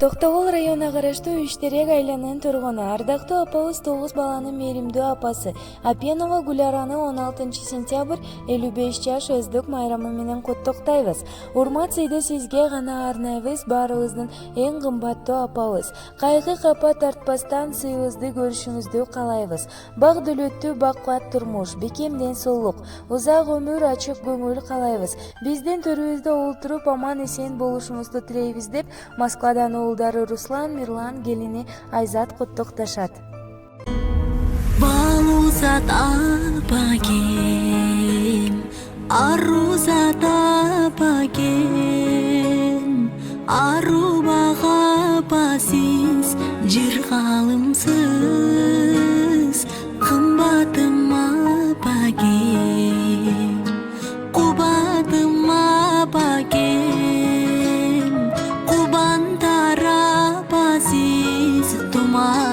Токтогул районуна караштуу Иштерек айланынын тургуну ардактуу апабыз 9 баланын мээримдүү апасы Апенова Гуляраны 16 сентябрь 55 жаш өздүк майрамы менен куттуктайбыз. Урмат сыйды сизге гана арнайбыз, баарыбыздын эң кымбаттуу апабыз. Кайгы капа тартпастан сыйыбызды көрүшүңүздү каалайбыз. Бак дөлөттүү бакуат турмуш, бекем ден соолук, узак өмүр, ачык көңүл каалайбыз. Биздин төрүбүздө олтуруп аман эсен болушуңузду тилейбиз деп Москвадан уулдары Руслан, Мирлан, келини Айзат куттукташат. Балузат апагем, Арузат апагем, Арубага апасыз, жыргалымсыз, кымбатым апагем, кубатым апагем, кубантар апасыз, тума